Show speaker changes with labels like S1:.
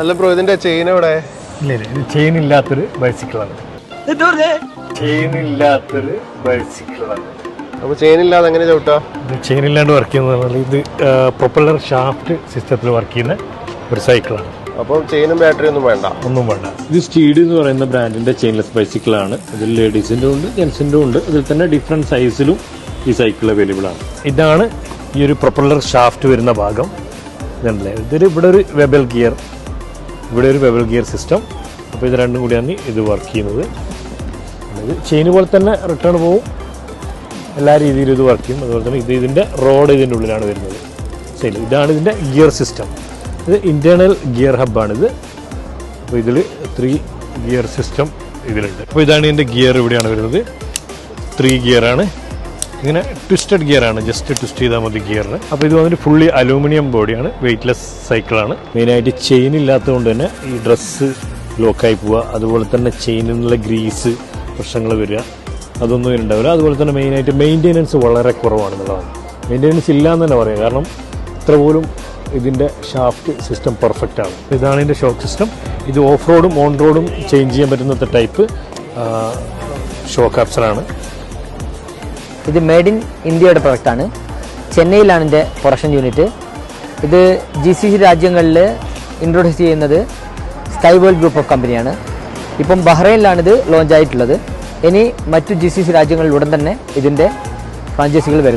S1: അല്ല ബ്രോ, ഇതിന്റെ ചെയിൻ എവിടെ?
S2: ഇല്ല ഇത് ചെയിൻ ഇല്ലാത്തൊരു ബൈസിക്കിളാണ്.
S1: അപ്പൊ ചെയിൻ ഇല്ലാതെ എങ്ങനെ ചവിട്ടാ?
S2: ഇത് ചെയിൻ ഇല്ലാണ്ട് വർക്ക് ചെയ്യുന്നത്. ഇത് പ്രൊപ്പല്ലർ ഷാഫ്റ്റ് സിസ്റ്റത്തിൽ വർക്ക് ചെയ്യുന്ന ഒരു സൈക്കിളാണ്.
S1: അപ്പം ചെയിനും ബാറ്ററി ഒന്നും വേണ്ട?
S2: ഒന്നും വേണ്ട. ഇത് സ്റ്റീഡ് എന്ന് പറയുന്ന ബ്രാൻഡിന്റെ ചെയിൻലെസ് ബൈസിക്കിളാണ്. ഇതിൽ ലേഡീസിന്റെ ഉണ്ട്, ജെൻസിന്റെ ഉണ്ട്. ഇതിൽ തന്നെ ഡിഫറെന്റ് സൈസിലും ഈ സൈക്കിൾ അവൈലബിൾ ആണ്. ഇതാണ് ഈ ഒരു പ്രൊപ്പല്ലർ ഷാഫ്റ്റ് വരുന്ന ഭാഗം. ഇതല്ലേ, ഇതൊരു ഇവിടെ ഒരു വെബൽ ഗിയർ, ഇവിടെ ഒരു വെബൽ ഗിയർ സിസ്റ്റം. അപ്പോൾ ഇത് രണ്ടും കൂടിയാണ് ഇത് വർക്ക് ചെയ്യുന്നത്. ഇത് ചെയിൻ പോലെ തന്നെ റിട്ടേൺ പോവും, എല്ലാ രീതിയിലും ഇത് വർക്ക് ചെയ്യും. അതുപോലെ തന്നെ ഇതിൻ്റെ റോഡ് ഇതിൻ്റെ ഉള്ളിലാണ് വരുന്നത്. ശരി, ഇതാണ് ഇതിൻ്റെ ഗിയർ സിസ്റ്റം. ഇത് ഇൻറ്റേർണൽ ഗിയർ ഹബ്ബാണിത്. അപ്പോൾ ഇതിൽ 3 ഗിയർ സിസ്റ്റം ഇതിലുണ്ട്. അപ്പോൾ ഇതാണ് ഇതിൻ്റെ ഗിയർ, ഇവിടെയാണ് വരുന്നത്. 3 ഗിയറാണ്. ഇങ്ങനെ ട്വിസ്റ്റഡ് ഗിയറാണ്, ജസ്റ്റ് ട്വിസ്റ്റ് ചെയ്താൽ മതി ഗിയറിന്. അപ്പോൾ ഇത് വന്നിട്ട് ഫുള്ളി അലൂമിനിയം ബോഡിയാണ്, വെയ്റ്റ്ലെസ് സൈക്കിളാണ്. മെയിനായിട്ട് ചെയിൻ ഇല്ലാത്തതുകൊണ്ട് തന്നെ ഈ ഡ്രസ്സ് ലോക്കായി പോവുക, അതുപോലെ തന്നെ ചെയിനിൽ നിന്നുള്ള ഗ്രീസ് പ്രശ്നങ്ങൾ വരിക, അതൊന്നും ഉണ്ടാവില്ല. അതുപോലെ തന്നെ മെയിനായിട്ട് മെയിൻ്റെനൻസ് വളരെ കുറവാണെന്നുള്ളതാണ്. മെയിൻ്റെനൻസ് ഇല്ല എന്ന് തന്നെ പറയാം, കാരണം ഇത്ര പോലും ഇതിൻ്റെ ഷാഫ്റ്റ് സിസ്റ്റം പെർഫെക്റ്റ് ആണ്. ഇതാണ് ഇതിൻ്റെ ഷോക്ക് സിസ്റ്റം. ഇത് ഓഫ് റോഡും ഓൺ റോഡും ചേഞ്ച് ചെയ്യാൻ പറ്റുന്ന ടൈപ്പ് ഷോക്ക് ആപ്സറാണ്.
S3: ഇത് മെയ്ഡ് ഇൻ ഇന്ത്യയുടെ പ്രൊഡക്റ്റാണ്. ചെന്നൈയിലാണ് ഇതിൻ്റെ പ്രൊഡക്ഷൻ യൂണിറ്റ്. ഇത് GCC രാജ്യങ്ങളിൽ ഇൻട്രൊഡ്യൂസ് ചെയ്യുന്നത് സ്കൈ വേൾഡ് ഗ്രൂപ്പ് ഓഫ് കമ്പനിയാണ്. ഇപ്പം ബഹ്റൈനിലാണ് ഇത് ലോഞ്ച് ആയിട്ടുള്ളത്. ഇനി മറ്റു GCC രാജ്യങ്ങളിൽ ഉടൻ തന്നെ ഇതിൻ്റെ ഫ്രാഞ്ചൈസികൾ വരും.